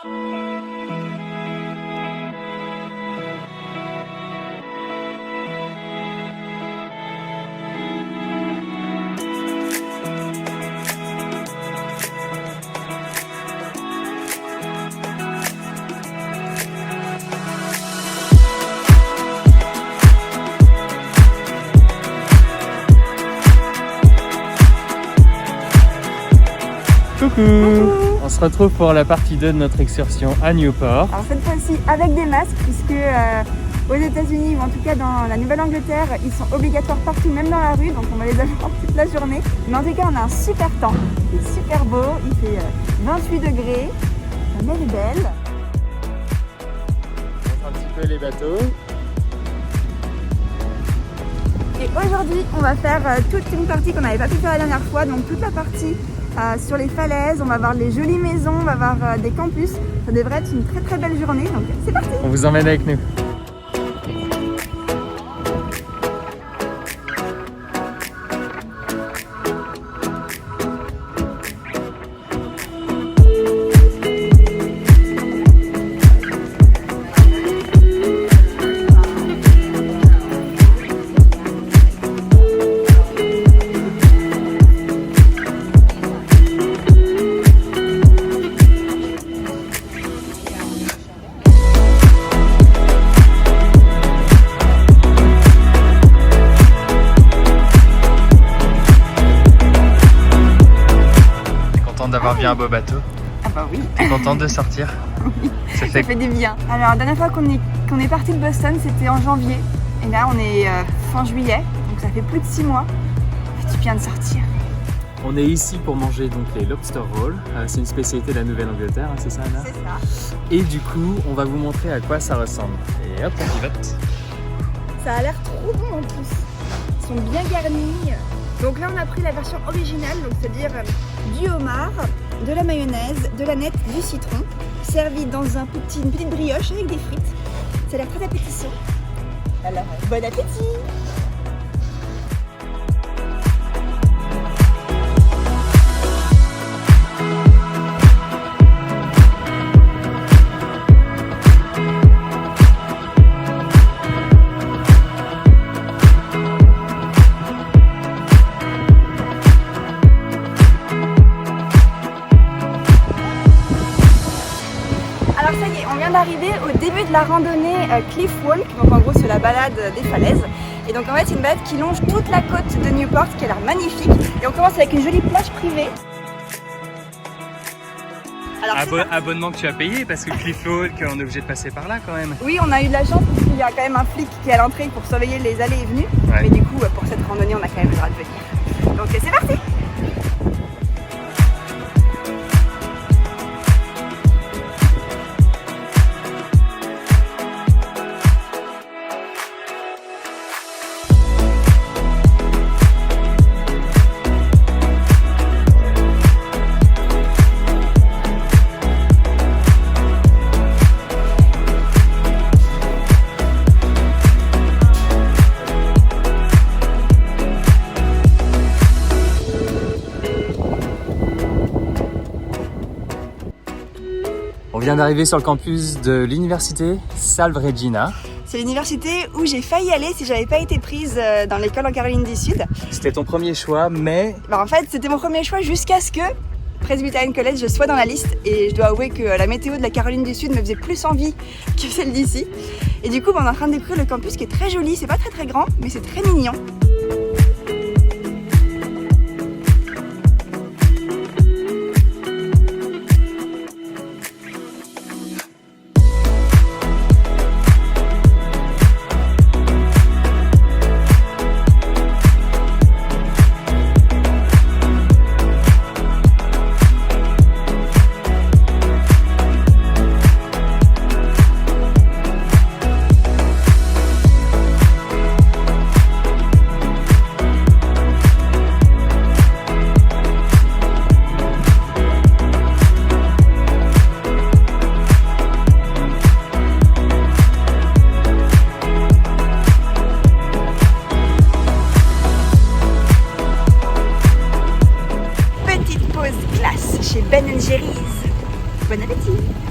Coucou. On se retrouve pour la partie 2 de notre excursion à Newport. Alors cette fois-ci avec des masques puisque aux États-Unis ou en tout cas dans la Nouvelle-Angleterre, ils sont obligatoires partout, même dans la rue, donc on va les avoir toute la journée. Mais en tout cas, on a un super temps, il est super beau, il fait 28 degrés, la mer est belle. On montre un petit peu les bateaux. Et aujourd'hui, on va faire toute une partie qu'on n'avait pas pu faire la dernière fois, donc toute la partie sur les falaises, on va voir les jolies maisons, on va voir des campus. Ça devrait être une très très belle journée, donc c'est parti! On vous emmène avec nous. D'avoir vu un beau bateau. Ah bah oui. T'es contente de sortir? Oui, ça fait du bien. Alors la dernière fois qu'on est parti de Boston, c'était en janvier. Et là on est fin juillet, donc ça fait plus de 6 mois. Ça fait du bien de sortir. On est ici pour manger donc les lobster rolls. C'est une spécialité de la Nouvelle-Angleterre, hein, c'est ça Anna? C'est ça. Et du coup, on va vous montrer à quoi ça ressemble. Et hop, on y va. Ça a l'air trop bon en plus. Ils sont bien garnis. Donc là on a pris la version originale, donc c'est-à-dire du homard, de la mayonnaise, de l'aneth, du citron, servi dans une petite brioche avec des frites. Ça a l'air très appétissant. Alors bon appétit! Alors ça y est, on vient d'arriver au début de la randonnée Cliff Walk, donc en gros c'est la balade des falaises. Et donc en fait c'est une balade qui longe toute la côte de Newport qui a l'air magnifique. Et on commence avec une jolie plage privée. Alors, abonnement que tu as payé parce que Cliff Walk, on est obligé de passer par là quand même. oui, on a eu de la chance parce qu'il y a quand même un flic qui est à l'entrée pour surveiller les allées et venues. Ouais. Mais du coup pour cette randonnée on a quand même le droit de venir. Donc c'est parti! On vient d'arriver sur le campus de l'université Salve Regina. C'est l'université où j'ai failli aller si j'avais pas été prise dans l'école en Caroline du Sud. C'était ton premier choix, mais En fait, c'était mon premier choix jusqu'à ce que Presbyterian College soit dans la liste. Et je dois avouer que la météo de la Caroline du Sud me faisait plus envie que celle d'ici. Et du coup, on est en train de découvrir le campus qui est très joli. C'est pas très grand, mais c'est très mignon. Ben & Jerry's. Bon appétit!